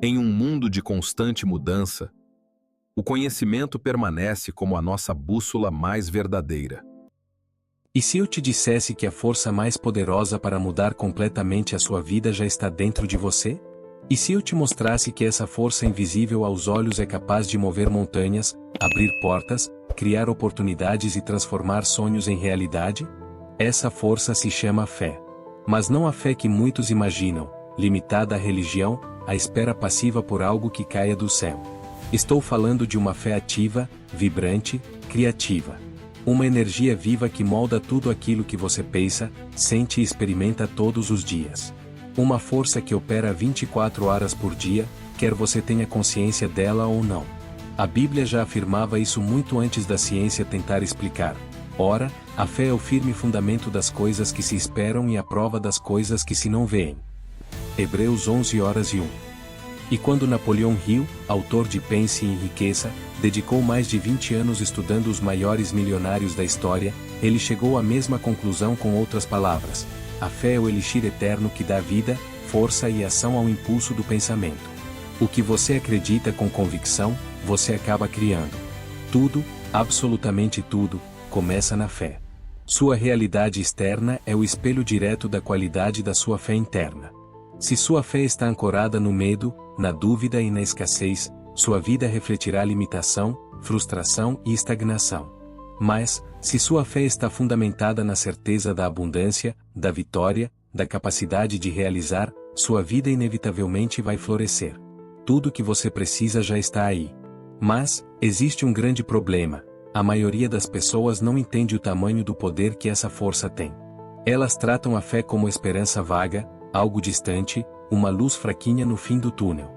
Em um mundo de constante mudança, o conhecimento permanece como a nossa bússola mais verdadeira. E se eu te dissesse que a força mais poderosa para mudar completamente a sua vida já está dentro de você? E se eu te mostrasse que essa força invisível aos olhos é capaz de mover montanhas, abrir portas, criar oportunidades e transformar sonhos em realidade? Essa força se chama fé. Mas não a fé que muitos imaginam, limitada à religião, à espera passiva por algo que caia do céu. Estou falando de uma fé ativa, vibrante, criativa. Uma energia viva que molda tudo aquilo que você pensa, sente e experimenta todos os dias. Uma força que opera 24 horas por dia, quer você tenha consciência dela ou não. A Bíblia já afirmava isso muito antes da ciência tentar explicar. Ora, a fé é o firme fundamento das coisas que se esperam e a prova das coisas que se não veem. Hebreus 11:1. E quando Napoleão Hill, autor de Pense e Enriqueça, dedicou mais de 20 anos estudando os maiores milionários da história, ele chegou à mesma conclusão com outras palavras. A fé é o elixir eterno que dá vida, força e ação ao impulso do pensamento. O que você acredita com convicção, você acaba criando. Tudo, absolutamente tudo, começa na fé. Sua realidade externa é o espelho direto da qualidade da sua fé interna. Se sua fé está ancorada no medo, na dúvida e na escassez, sua vida refletirá limitação, frustração e estagnação. Mas, se sua fé está fundamentada na certeza da abundância, da vitória, da capacidade de realizar, sua vida inevitavelmente vai florescer. Tudo o que você precisa já está aí. Mas, existe um grande problema. A maioria das pessoas não entende o tamanho do poder que essa força tem. Elas tratam a fé como esperança vaga, algo distante, uma luz fraquinha no fim do túnel.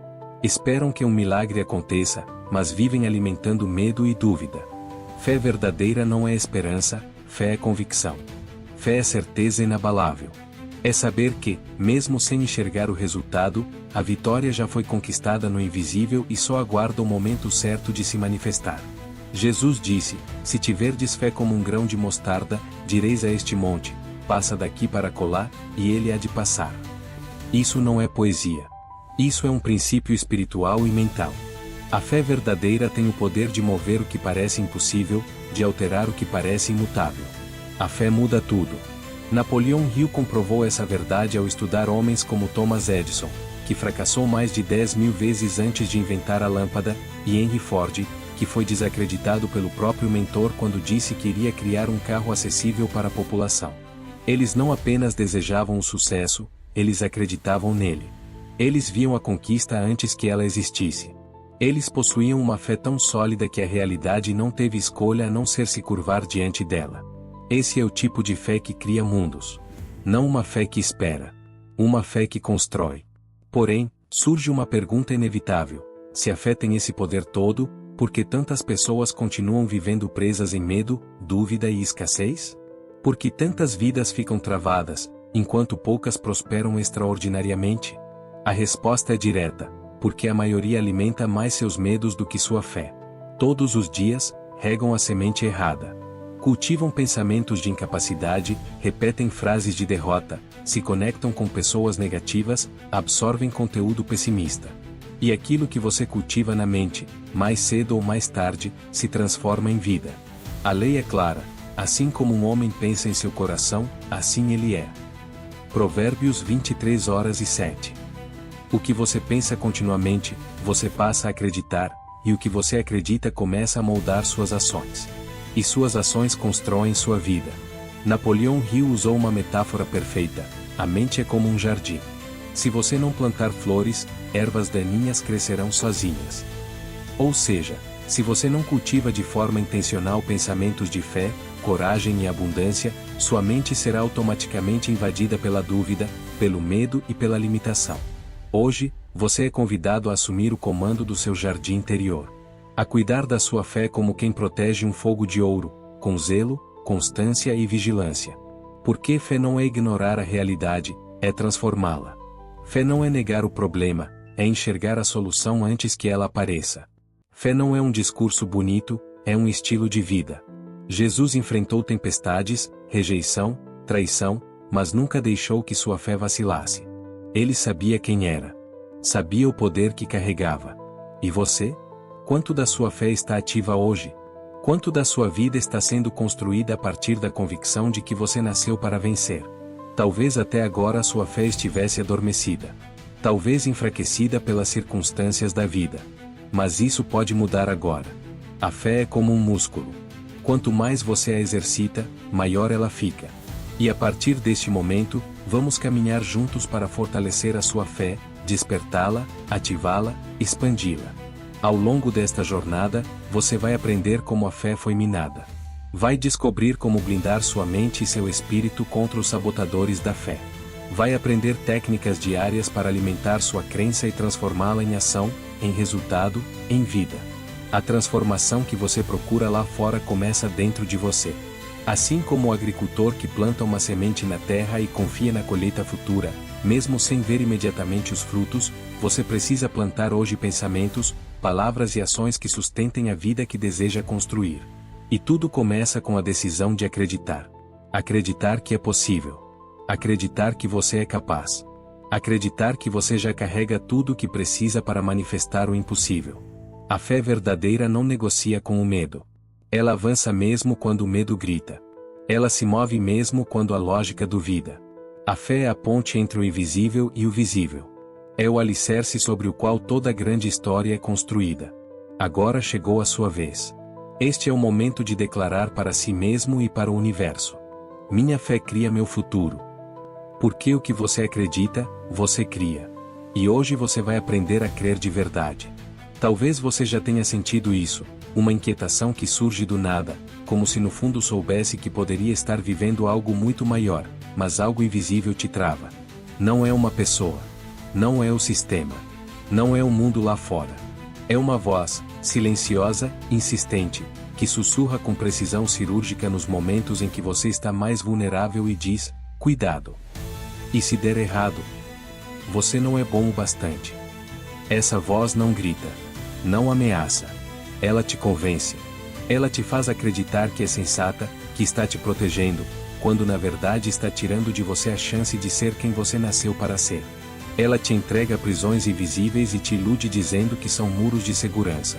Esperam que um milagre aconteça, mas vivem alimentando medo e dúvida. Fé verdadeira não é esperança, fé é convicção. Fé é certeza inabalável. É saber que, mesmo sem enxergar o resultado, a vitória já foi conquistada no invisível e só aguarda o momento certo de se manifestar. Jesus disse: se tiverdes fé como um grão de mostarda, direis a este monte, passa daqui para colar, e ele há de passar. Isso não é poesia. Isso é um princípio espiritual e mental. A fé verdadeira tem o poder de mover o que parece impossível, de alterar o que parece imutável. A fé muda tudo. Napoleão Hill comprovou essa verdade ao estudar homens como Thomas Edison, que fracassou mais de 10.000 vezes antes de inventar a lâmpada, e Henry Ford, que foi desacreditado pelo próprio mentor quando disse que iria criar um carro acessível para a população. Eles não apenas desejavam o sucesso, eles acreditavam nele. Eles viam a conquista antes que ela existisse. Eles possuíam uma fé tão sólida que a realidade não teve escolha a não ser se curvar diante dela. Esse é o tipo de fé que cria mundos. Não uma fé que espera. Uma fé que constrói. Porém, surge uma pergunta inevitável. Se a fé tem esse poder todo, por que tantas pessoas continuam vivendo presas em medo, dúvida e escassez? Por que tantas vidas ficam travadas, enquanto poucas prosperam extraordinariamente? A resposta é direta, porque a maioria alimenta mais seus medos do que sua fé. Todos os dias, regam a semente errada. Cultivam pensamentos de incapacidade, repetem frases de derrota, se conectam com pessoas negativas, absorvem conteúdo pessimista. E aquilo que você cultiva na mente, mais cedo ou mais tarde, se transforma em vida. A lei é clara: assim como um homem pensa em seu coração, assim ele é. Provérbios 23:7. O que você pensa continuamente, você passa a acreditar, e o que você acredita começa a moldar suas ações. E suas ações constroem sua vida. Napoleão Hill usou uma metáfora perfeita: a mente é como um jardim. Se você não plantar flores, ervas daninhas crescerão sozinhas. Ou seja, se você não cultiva de forma intencional pensamentos de fé, coragem e abundância, sua mente será automaticamente invadida pela dúvida, pelo medo e pela limitação. Hoje, você é convidado a assumir o comando do seu jardim interior. A cuidar da sua fé como quem protege um fogo de ouro, com zelo, constância e vigilância. Porque fé não é ignorar a realidade, é transformá-la. Fé não é negar o problema, é enxergar a solução antes que ela apareça. Fé não é um discurso bonito, é um estilo de vida. Jesus enfrentou tempestades, rejeição, traição, mas nunca deixou que sua fé vacilasse. Ele sabia quem era. Sabia o poder que carregava. E você? Quanto da sua fé está ativa hoje? Quanto da sua vida está sendo construída a partir da convicção de que você nasceu para vencer? Talvez até agora a sua fé estivesse adormecida. Talvez enfraquecida pelas circunstâncias da vida. Mas isso pode mudar agora. A fé é como um músculo. Quanto mais você a exercita, maior ela fica. E a partir deste momento, vamos caminhar juntos para fortalecer a sua fé, despertá-la, ativá-la, expandi-la. Ao longo desta jornada, você vai aprender como a fé foi minada. Vai descobrir como blindar sua mente e seu espírito contra os sabotadores da fé. Vai aprender técnicas diárias para alimentar sua crença e transformá-la em ação, em resultado, em vida. A transformação que você procura lá fora começa dentro de você. Assim como o agricultor que planta uma semente na terra e confia na colheita futura, mesmo sem ver imediatamente os frutos, você precisa plantar hoje pensamentos, palavras e ações que sustentem a vida que deseja construir. E tudo começa com a decisão de acreditar. Acreditar que é possível. Acreditar que você é capaz. Acreditar que você já carrega tudo o que precisa para manifestar o impossível. A fé verdadeira não negocia com o medo. Ela avança mesmo quando o medo grita. Ela se move mesmo quando a lógica duvida. A fé é a ponte entre o invisível e o visível. É o alicerce sobre o qual toda grande história é construída. Agora chegou a sua vez. Este é o momento de declarar para si mesmo e para o universo: minha fé cria meu futuro. Porque o que você acredita, você cria. E hoje você vai aprender a crer de verdade. Talvez você já tenha sentido isso, uma inquietação que surge do nada, como se no fundo soubesse que poderia estar vivendo algo muito maior, mas algo invisível te trava. Não é uma pessoa. Não é o sistema. Não é o mundo lá fora. É uma voz, silenciosa, insistente, que sussurra com precisão cirúrgica nos momentos em que você está mais vulnerável e diz: cuidado. E se der errado? Você não é bom o bastante. Essa voz não grita. Não ameaça. Ela te convence. Ela te faz acreditar que é sensata, que está te protegendo, quando na verdade está tirando de você a chance de ser quem você nasceu para ser. Ela te entrega prisões invisíveis e te ilude dizendo que são muros de segurança.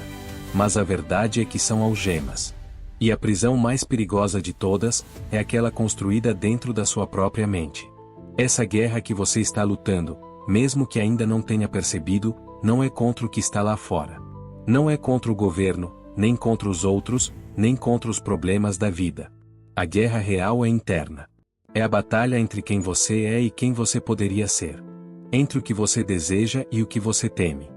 Mas a verdade é que são algemas. E a prisão mais perigosa de todas é aquela construída dentro da sua própria mente. Essa guerra que você está lutando, mesmo que ainda não tenha percebido, não é contra o que está lá fora. Não é contra o governo, nem contra os outros, nem contra os problemas da vida. A guerra real é interna. É a batalha entre quem você é e quem você poderia ser. Entre o que você deseja e o que você teme.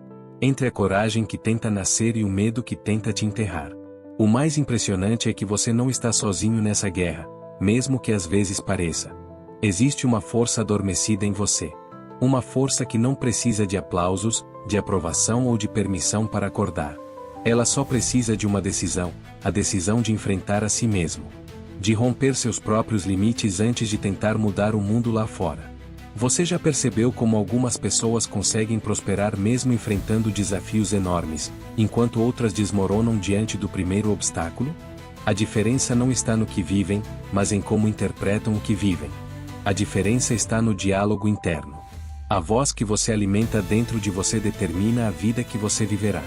Entre a coragem que tenta nascer e o medo que tenta te enterrar. O mais impressionante é que você não está sozinho nessa guerra, mesmo que às vezes pareça. Existe uma força adormecida em você. Uma força que não precisa de aplausos, de aprovação ou de permissão para acordar. Ela só precisa de uma decisão, a decisão de enfrentar a si mesmo. De romper seus próprios limites antes de tentar mudar o mundo lá fora. Você já percebeu como algumas pessoas conseguem prosperar mesmo enfrentando desafios enormes, enquanto outras desmoronam diante do primeiro obstáculo? A diferença não está no que vivem, mas em como interpretam o que vivem. A diferença está no diálogo interno. A voz que você alimenta dentro de você determina a vida que você viverá.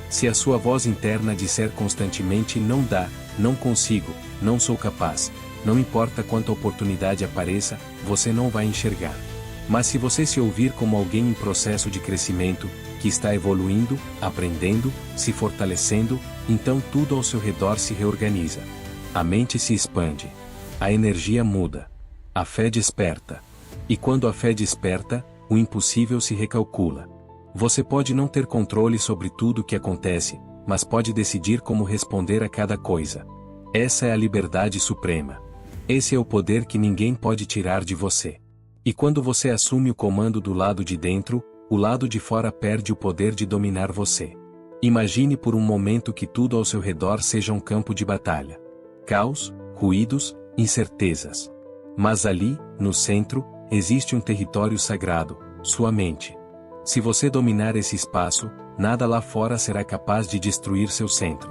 Se a sua voz interna disser constantemente não dá, não consigo, não sou capaz, não importa quanta oportunidade apareça, você não vai enxergar. Mas se você se ouvir como alguém em processo de crescimento, que está evoluindo, aprendendo, se fortalecendo, então tudo ao seu redor se reorganiza. A mente se expande. A energia muda. A fé desperta. E quando a fé desperta, o impossível se recalcula. Você pode não ter controle sobre tudo o que acontece, mas pode decidir como responder a cada coisa. Essa é a liberdade suprema. Esse é o poder que ninguém pode tirar de você. E quando você assume o comando do lado de dentro, o lado de fora perde o poder de dominar você. Imagine por um momento que tudo ao seu redor seja um campo de batalha. Caos, ruídos, incertezas. Mas ali, no centro, existe um território sagrado, sua mente. Se você dominar esse espaço, nada lá fora será capaz de destruir seu centro.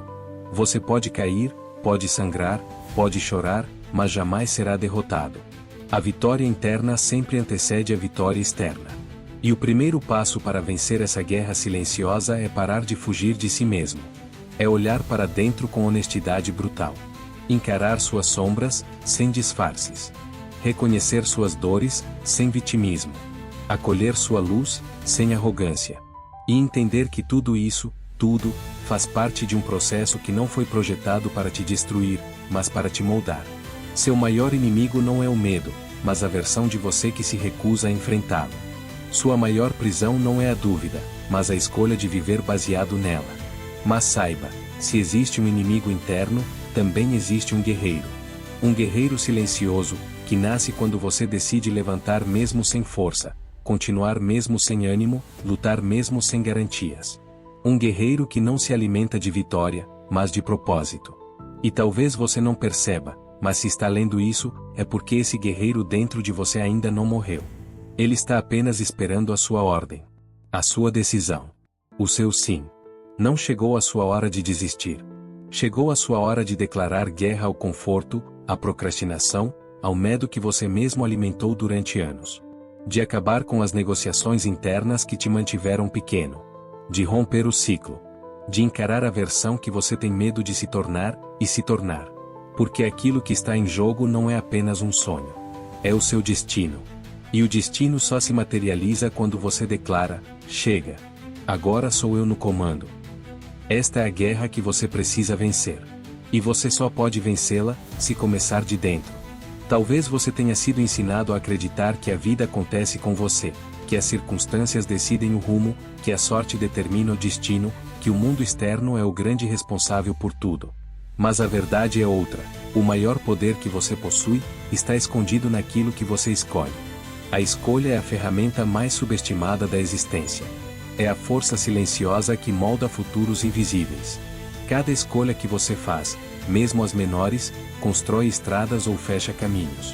Você pode cair, pode sangrar, pode chorar, mas jamais será derrotado. A vitória interna sempre antecede a vitória externa. E o primeiro passo para vencer essa guerra silenciosa é parar de fugir de si mesmo. É olhar para dentro com honestidade brutal. Encarar suas sombras, sem disfarces. Reconhecer suas dores, sem vitimismo. Acolher sua luz, sem arrogância. E entender que tudo isso, tudo, faz parte de um processo que não foi projetado para te destruir, mas para te moldar. Seu maior inimigo não é o medo, mas a versão de você que se recusa a enfrentá-lo. Sua maior prisão não é a dúvida, mas a escolha de viver baseado nela. Mas saiba, se existe um inimigo interno, também existe um guerreiro. Um guerreiro silencioso, que nasce quando você decide levantar mesmo sem força, continuar mesmo sem ânimo, lutar mesmo sem garantias. Um guerreiro que não se alimenta de vitória, mas de propósito. E talvez você não perceba, mas se está lendo isso, é porque esse guerreiro dentro de você ainda não morreu. Ele está apenas esperando a sua ordem. A sua decisão. O seu sim. Não chegou a sua hora de desistir. Chegou a sua hora de declarar guerra ao conforto, à procrastinação, ao medo que você mesmo alimentou durante anos. De acabar com as negociações internas que te mantiveram pequeno. De romper o ciclo. De encarar a versão que você tem medo de se tornar, e se tornar. Porque aquilo que está em jogo não é apenas um sonho. É o seu destino. E o destino só se materializa quando você declara: chega. Agora sou eu no comando. Esta é a guerra que você precisa vencer. E você só pode vencê-la, se começar de dentro. Talvez você tenha sido ensinado a acreditar que a vida acontece com você, que as circunstâncias decidem o rumo, que a sorte determina o destino, que o mundo externo é o grande responsável por tudo. Mas a verdade é outra: o maior poder que você possui, está escondido naquilo que você escolhe. A escolha é a ferramenta mais subestimada da existência. É a força silenciosa que molda futuros invisíveis. Cada escolha que você faz, mesmo as menores, constrói estradas ou fecha caminhos.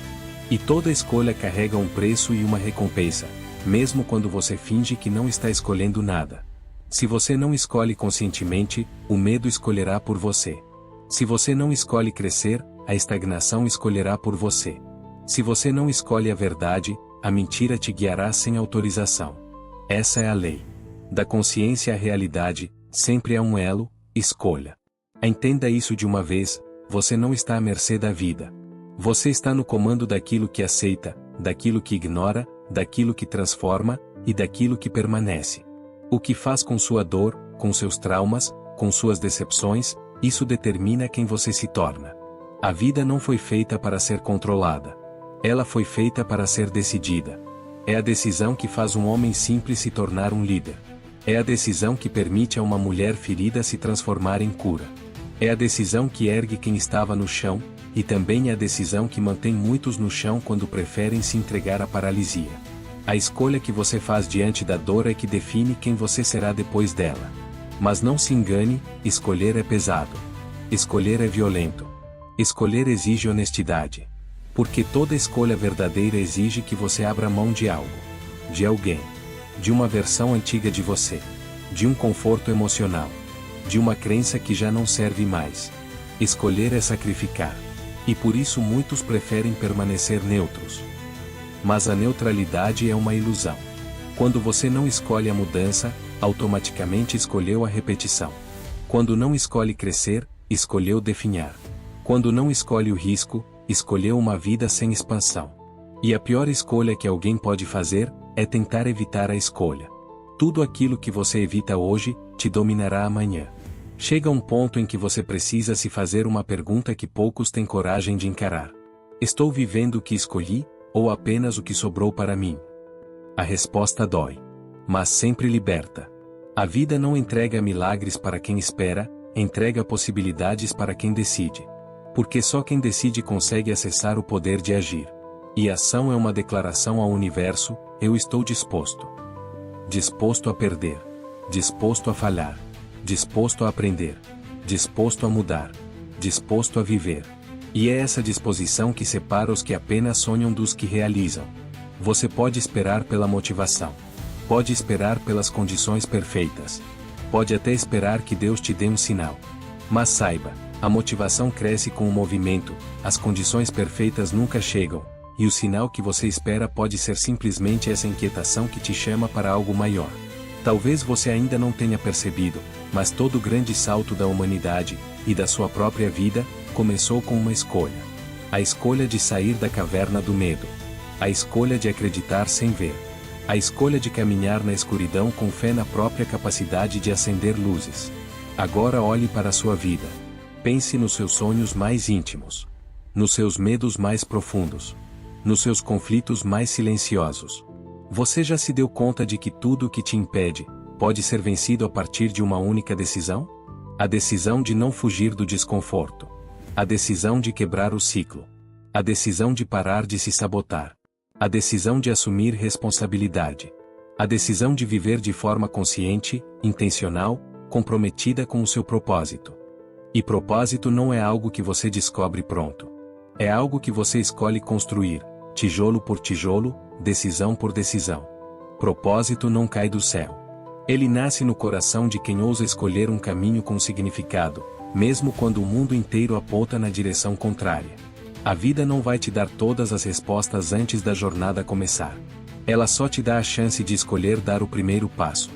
E toda escolha carrega um preço e uma recompensa, mesmo quando você finge que não está escolhendo nada. Se você não escolhe conscientemente, o medo escolherá por você. Se você não escolhe crescer, a estagnação escolherá por você. Se você não escolhe a verdade, a mentira te guiará sem autorização. Essa é a lei. Da consciência à realidade, sempre há um elo: escolha. Entenda isso de uma vez: você não está à mercê da vida. Você está no comando daquilo que aceita, daquilo que ignora, daquilo que transforma, e daquilo que permanece. O que faz com sua dor, com seus traumas, com suas decepções, isso determina quem você se torna. A vida não foi feita para ser controlada. Ela foi feita para ser decidida. É a decisão que faz um homem simples se tornar um líder. É a decisão que permite a uma mulher ferida se transformar em cura. É a decisão que ergue quem estava no chão, e também é a decisão que mantém muitos no chão quando preferem se entregar à paralisia. A escolha que você faz diante da dor é que define quem você será depois dela. Mas não se engane: escolher é pesado. Escolher é violento. Escolher exige honestidade. Porque toda escolha verdadeira exige que você abra mão de algo. De alguém. De uma versão antiga de você. De um conforto emocional. De uma crença que já não serve mais. Escolher é sacrificar. E por isso muitos preferem permanecer neutros. Mas a neutralidade é uma ilusão. Quando você não escolhe a mudança, automaticamente escolheu a repetição. Quando não escolhe crescer, escolheu definhar. Quando não escolhe o risco, escolheu uma vida sem expansão. E a pior escolha que alguém pode fazer é tentar evitar a escolha. Tudo aquilo que você evita hoje, te dominará amanhã. Chega um ponto em que você precisa se fazer uma pergunta que poucos têm coragem de encarar: estou vivendo o que escolhi, ou apenas o que sobrou para mim? A resposta dói. Mas sempre liberta. A vida não entrega milagres para quem espera, entrega possibilidades para quem decide. Porque só quem decide consegue acessar o poder de agir. E ação é uma declaração ao universo: eu estou disposto. Disposto a perder. Disposto a falhar. Disposto a aprender. Disposto a mudar. Disposto a viver. E é essa disposição que separa os que apenas sonham dos que realizam. Você pode esperar pela motivação. Pode esperar pelas condições perfeitas. Pode até esperar que Deus te dê um sinal. Mas saiba, a motivação cresce com o movimento, as condições perfeitas nunca chegam, e o sinal que você espera pode ser simplesmente essa inquietação que te chama para algo maior. Talvez você ainda não tenha percebido, mas todo o grande salto da humanidade, e da sua própria vida, começou com uma escolha. A escolha de sair da caverna do medo. A escolha de acreditar sem ver. A escolha de caminhar na escuridão com fé na própria capacidade de acender luzes. Agora olhe para a sua vida. Pense nos seus sonhos mais íntimos. Nos seus medos mais profundos. Nos seus conflitos mais silenciosos. Você já se deu conta de que tudo o que te impede, pode ser vencido a partir de uma única decisão? A decisão de não fugir do desconforto. A decisão de quebrar o ciclo. A decisão de parar de se sabotar. A decisão de assumir responsabilidade. A decisão de viver de forma consciente, intencional, comprometida com o seu propósito. E propósito não é algo que você descobre pronto. É algo que você escolhe construir, tijolo por tijolo, decisão por decisão. Propósito não cai do céu. Ele nasce no coração de quem ousa escolher um caminho com significado, mesmo quando o mundo inteiro aponta na direção contrária. A vida não vai te dar todas as respostas antes da jornada começar. Ela só te dá a chance de escolher dar o primeiro passo.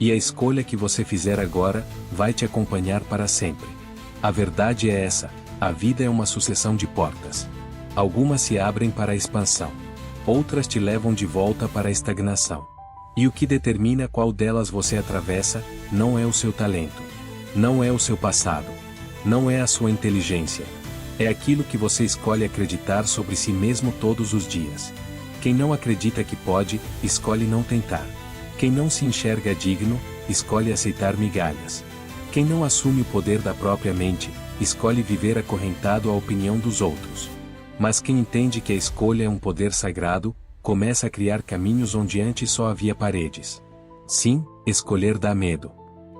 E a escolha que você fizer agora, vai te acompanhar para sempre. A verdade é essa, a vida é uma sucessão de portas. Algumas se abrem para a expansão. Outras te levam de volta para a estagnação. E o que determina qual delas você atravessa, não é o seu talento. Não é o seu passado. Não é a sua inteligência. É aquilo que você escolhe acreditar sobre si mesmo todos os dias. Quem não acredita que pode, escolhe não tentar. Quem não se enxerga digno, escolhe aceitar migalhas. Quem não assume o poder da própria mente, escolhe viver acorrentado à opinião dos outros. Mas quem entende que a escolha é um poder sagrado, começa a criar caminhos onde antes só havia paredes. Sim, escolher dá medo.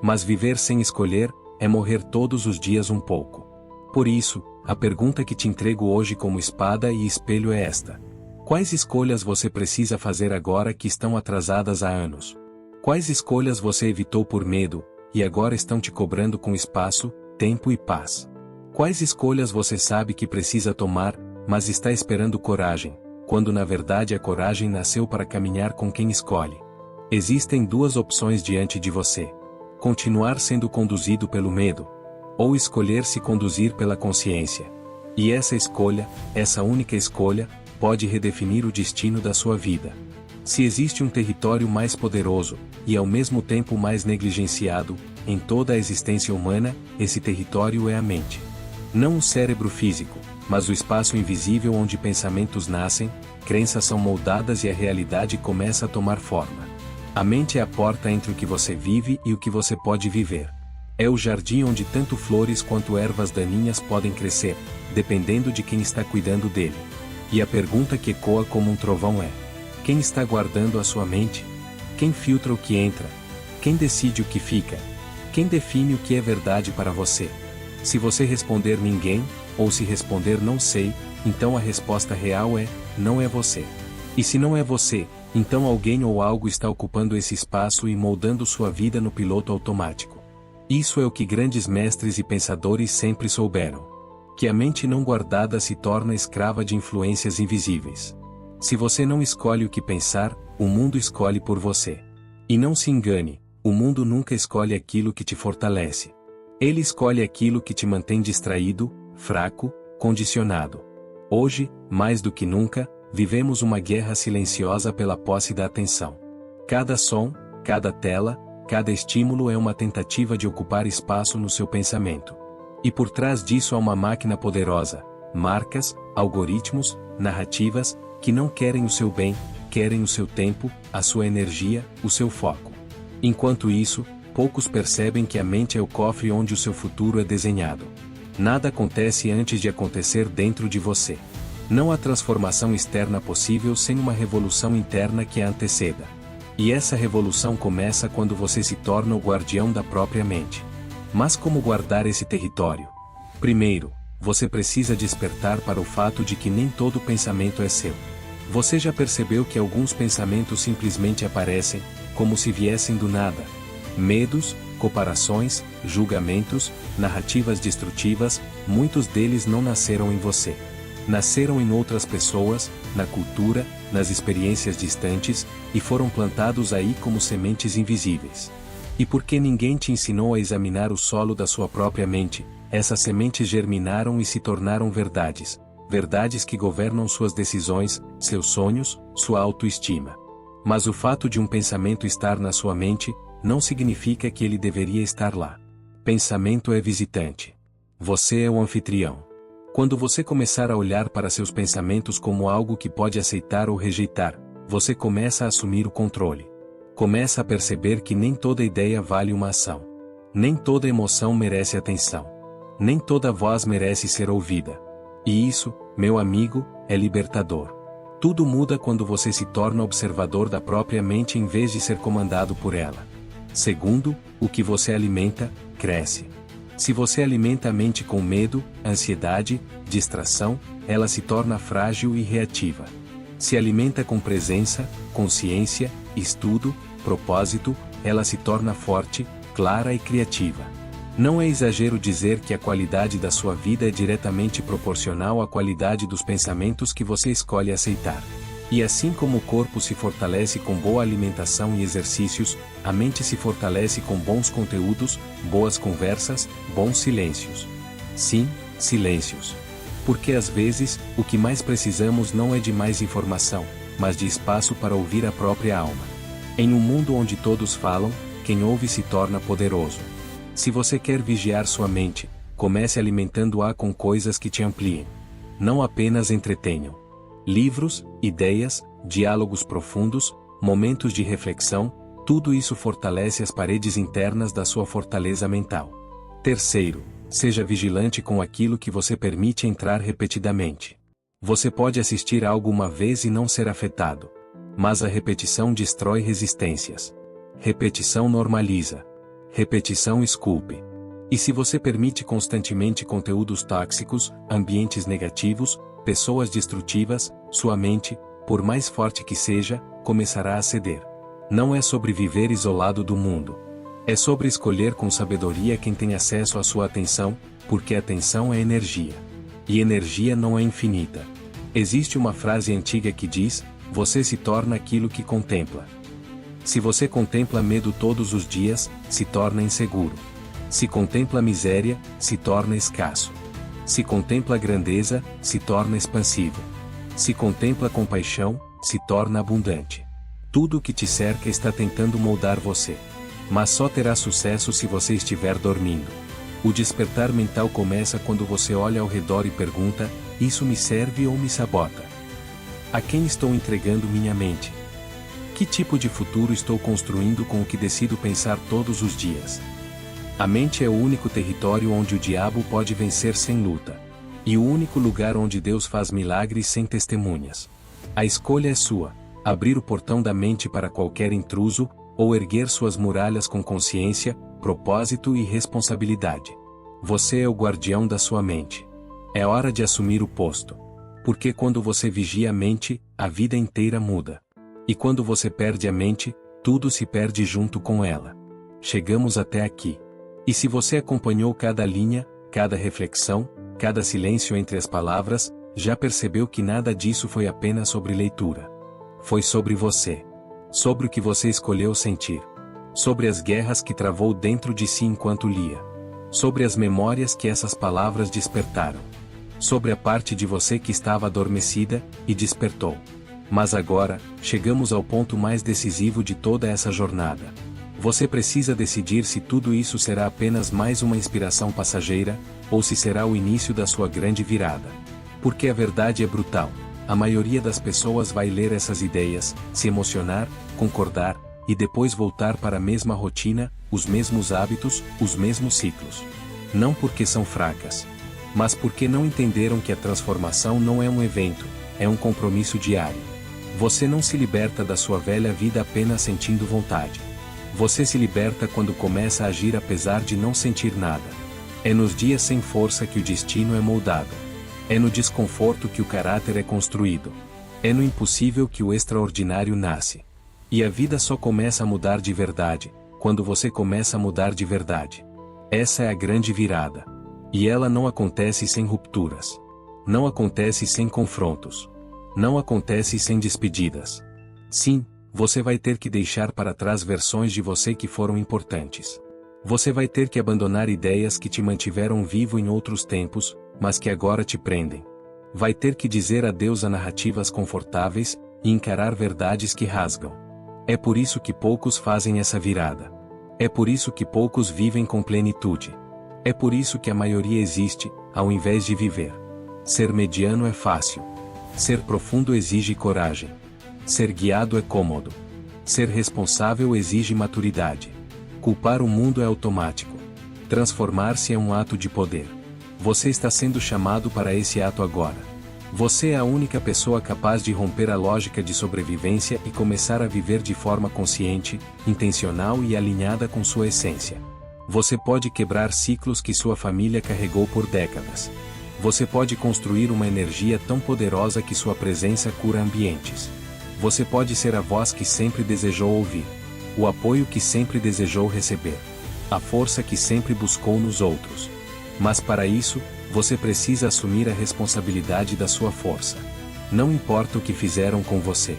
Mas viver sem escolher, é morrer todos os dias um pouco. Por isso, a pergunta que te entrego hoje como espada e espelho é esta. Quais escolhas você precisa fazer agora que estão atrasadas há anos? Quais escolhas você evitou por medo, e agora estão te cobrando com espaço, tempo e paz? Quais escolhas você sabe que precisa tomar, mas está esperando coragem, quando na verdade a coragem nasceu para caminhar com quem escolhe? Existem duas opções diante de você. Continuar sendo conduzido pelo medo, ou escolher se conduzir pela consciência. E essa escolha, essa única escolha, pode redefinir o destino da sua vida. Se existe um território mais poderoso, e ao mesmo tempo mais negligenciado, em toda a existência humana, esse território é a mente. Não o cérebro físico, mas o espaço invisível onde pensamentos nascem, crenças são moldadas e a realidade começa a tomar forma. A mente é a porta entre o que você vive e o que você pode viver. É o jardim onde tanto flores quanto ervas daninhas podem crescer, dependendo de quem está cuidando dele. E a pergunta que ecoa como um trovão é: quem está guardando a sua mente? Quem filtra o que entra? Quem decide o que fica? Quem define o que é verdade para você? Se você responder ninguém, ou se responder não sei, então a resposta real é: não é você. E se não é você, então alguém ou algo está ocupando esse espaço e moldando sua vida no piloto automático. Isso é o que grandes mestres e pensadores sempre souberam. Que a mente não guardada se torna escrava de influências invisíveis. Se você não escolhe o que pensar, o mundo escolhe por você. E não se engane, o mundo nunca escolhe aquilo que te fortalece. Ele escolhe aquilo que te mantém distraído, fraco, condicionado. Hoje, mais do que nunca, vivemos uma guerra silenciosa pela posse da atenção. Cada som, cada tela, cada estímulo é uma tentativa de ocupar espaço no seu pensamento. E por trás disso há uma máquina poderosa, marcas, algoritmos, narrativas, que não querem o seu bem, querem o seu tempo, a sua energia, o seu foco. Enquanto isso, poucos percebem que a mente é o cofre onde o seu futuro é desenhado. Nada acontece antes de acontecer dentro de você. Não há transformação externa possível sem uma revolução interna que a anteceda. E essa revolução começa quando você se torna o guardião da própria mente. Mas como guardar esse território? Primeiro, você precisa despertar para o fato de que nem todo pensamento é seu. Você já percebeu que alguns pensamentos simplesmente aparecem, como se viessem do nada? Medos, comparações, julgamentos, narrativas destrutivas, muitos deles não nasceram em você. Nasceram em outras pessoas, na cultura, nas experiências distantes, e foram plantados aí como sementes invisíveis. E porque ninguém te ensinou a examinar o solo da sua própria mente, essas sementes germinaram e se tornaram verdades, verdades que governam suas decisões, seus sonhos, sua autoestima. Mas o fato de um pensamento estar na sua mente, não significa que ele deveria estar lá. Pensamento é visitante. Você é o anfitrião. Quando você começar a olhar para seus pensamentos como algo que pode aceitar ou rejeitar, você começa a assumir o controle. Começa a perceber que nem toda ideia vale uma ação. Nem toda emoção merece atenção. Nem toda voz merece ser ouvida. E isso, meu amigo, é libertador. Tudo muda quando você se torna observador da própria mente em vez de ser comandado por ela. Segundo, o que você alimenta, cresce. Se você alimenta a mente com medo, ansiedade, distração, ela se torna frágil e reativa. Se alimenta com presença, consciência, estudo, propósito, ela se torna forte, clara e criativa. Não é exagero dizer que a qualidade da sua vida é diretamente proporcional à qualidade dos pensamentos que você escolhe aceitar. E assim como o corpo se fortalece com boa alimentação e exercícios, a mente se fortalece com bons conteúdos, boas conversas, bons silêncios. Sim, silêncios. Porque às vezes, o que mais precisamos não é de mais informação, mas de espaço para ouvir a própria alma. Em um mundo onde todos falam, quem ouve se torna poderoso. Se você quer vigiar sua mente, comece alimentando-a com coisas que te ampliem. Não apenas entretenham. Livros, ideias, diálogos profundos, momentos de reflexão, tudo isso fortalece as paredes internas da sua fortaleza mental. Terceiro, seja vigilante com aquilo que você permite entrar repetidamente. Você pode assistir algo uma vez e não ser afetado. Mas a repetição destrói resistências. Repetição normaliza. Repetição esculpe. E se você permite constantemente conteúdos tóxicos, ambientes negativos, pessoas destrutivas, sua mente, por mais forte que seja, começará a ceder. Não é sobre viver isolado do mundo. É sobre escolher com sabedoria quem tem acesso à sua atenção, porque atenção é energia. E energia não é infinita. Existe uma frase antiga que diz: você se torna aquilo que contempla. Se você contempla medo todos os dias, se torna inseguro. Se contempla miséria, se torna escasso. Se contempla grandeza, se torna expansivo. Se contempla compaixão, se torna abundante. Tudo o que te cerca está tentando moldar você. Mas só terá sucesso se você estiver dormindo. O despertar mental começa quando você olha ao redor e pergunta: isso me serve ou me sabota? A quem estou entregando minha mente? Que tipo de futuro estou construindo com o que decido pensar todos os dias? A mente é o único território onde o diabo pode vencer sem luta. E o único lugar onde Deus faz milagres sem testemunhas. A escolha é sua: abrir o portão da mente para qualquer intruso, ou erguer suas muralhas com consciência, propósito e responsabilidade. Você é o guardião da sua mente. É hora de assumir o posto. Porque quando você vigia a mente, a vida inteira muda. E quando você perde a mente, tudo se perde junto com ela. Chegamos até aqui. E se você acompanhou cada linha, cada reflexão, cada silêncio entre as palavras, já percebeu que nada disso foi apenas sobre leitura. Foi sobre você. Sobre o que você escolheu sentir. Sobre as guerras que travou dentro de si enquanto lia. Sobre as memórias que essas palavras despertaram. Sobre a parte de você que estava adormecida, e despertou. Mas agora, chegamos ao ponto mais decisivo de toda essa jornada. Você precisa decidir se tudo isso será apenas mais uma inspiração passageira, ou se será o início da sua grande virada. Porque a verdade é brutal. A maioria das pessoas vai ler essas ideias, se emocionar, concordar, e depois voltar para a mesma rotina, os mesmos hábitos, os mesmos ciclos. Não porque são fracas, mas porque não entenderam que a transformação não é um evento, é um compromisso diário. Você não se liberta da sua velha vida apenas sentindo vontade. Você se liberta quando começa a agir apesar de não sentir nada. É nos dias sem força que o destino é moldado. É no desconforto que o caráter é construído. É no impossível que o extraordinário nasce. E a vida só começa a mudar de verdade, quando você começa a mudar de verdade. Essa é a grande virada. E ela não acontece sem rupturas. Não acontece sem confrontos. Não acontece sem despedidas. Sim, você vai ter que deixar para trás versões de você que foram importantes. Você vai ter que abandonar ideias que te mantiveram vivo em outros tempos, mas que agora te prendem. Vai ter que dizer adeus a narrativas confortáveis e encarar verdades que rasgam. É por isso que poucos fazem essa virada. É por isso que poucos vivem com plenitude. É por isso que a maioria existe, ao invés de viver. Ser mediano é fácil. Ser profundo exige coragem. Ser guiado é cômodo. Ser responsável exige maturidade. Culpar o mundo é automático. Transformar-se é um ato de poder. Você está sendo chamado para esse ato agora. Você é a única pessoa capaz de romper a lógica de sobrevivência e começar a viver de forma consciente, intencional e alinhada com sua essência. Você pode quebrar ciclos que sua família carregou por décadas. Você pode construir uma energia tão poderosa que sua presença cura ambientes. Você pode ser a voz que sempre desejou ouvir. O apoio que sempre desejou receber. A força que sempre buscou nos outros. Mas para isso, você precisa assumir a responsabilidade da sua força. Não importa o que fizeram com você.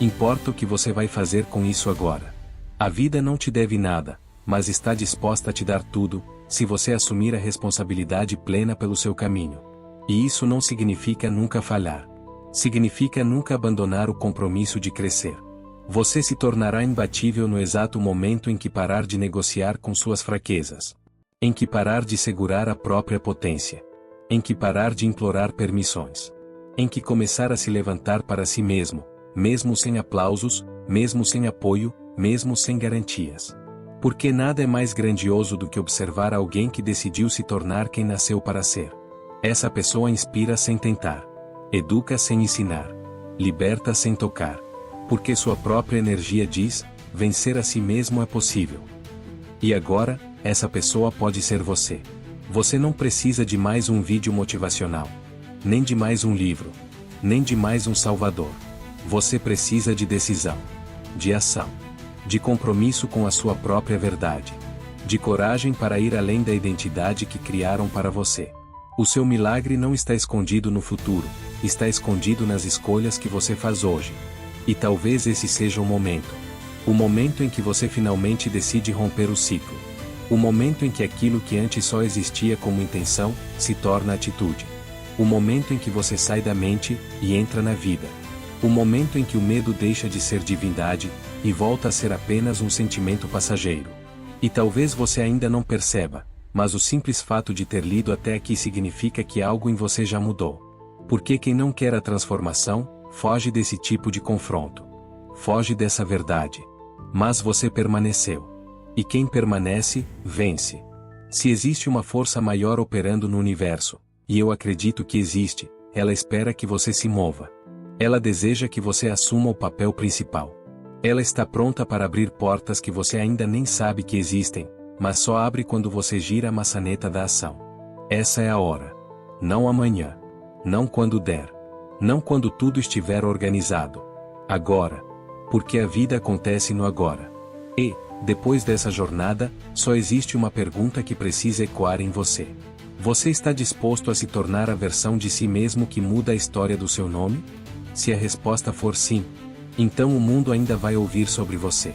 Importa o que você vai fazer com isso agora. A vida não te deve nada, mas está disposta a te dar tudo, se você assumir a responsabilidade plena pelo seu caminho. E isso não significa nunca falhar. Significa nunca abandonar o compromisso de crescer. Você se tornará imbatível no exato momento em que parar de negociar com suas fraquezas. Em que parar de segurar a própria potência. Em que parar de implorar permissões. Em que começar a se levantar para si mesmo, mesmo sem aplausos, mesmo sem apoio, mesmo sem garantias. Porque nada é mais grandioso do que observar alguém que decidiu se tornar quem nasceu para ser. Essa pessoa inspira sem tentar. Educa sem ensinar. Liberta sem tocar. Porque sua própria energia diz, vencer a si mesmo é possível. E agora, essa pessoa pode ser você. Você não precisa de mais um vídeo motivacional. Nem de mais um livro. Nem de mais um salvador. Você precisa de decisão. De ação. De compromisso com a sua própria verdade. De coragem para ir além da identidade que criaram para você. O seu milagre não está escondido no futuro, está escondido nas escolhas que você faz hoje. E talvez esse seja o momento. O momento em que você finalmente decide romper o ciclo. O momento em que aquilo que antes só existia como intenção, se torna atitude. O momento em que você sai da mente e entra na vida. O momento em que o medo deixa de ser divindade e volta a ser apenas um sentimento passageiro. E talvez você ainda não perceba, mas o simples fato de ter lido até aqui significa que algo em você já mudou. Porque quem não quer a transformação, foge desse tipo de confronto. Foge dessa verdade. Mas você permaneceu. E quem permanece, vence. Se existe uma força maior operando no universo, e eu acredito que existe, ela espera que você se mova. Ela deseja que você assuma o papel principal. Ela está pronta para abrir portas que você ainda nem sabe que existem, mas só abre quando você gira a maçaneta da ação. Essa é a hora. Não amanhã. Não quando der. Não quando tudo estiver organizado. Agora. Porque a vida acontece no agora. E, depois dessa jornada, só existe uma pergunta que precisa ecoar em você. Você está disposto a se tornar a versão de si mesmo que muda a história do seu nome? Se a resposta for sim, então o mundo ainda vai ouvir sobre você.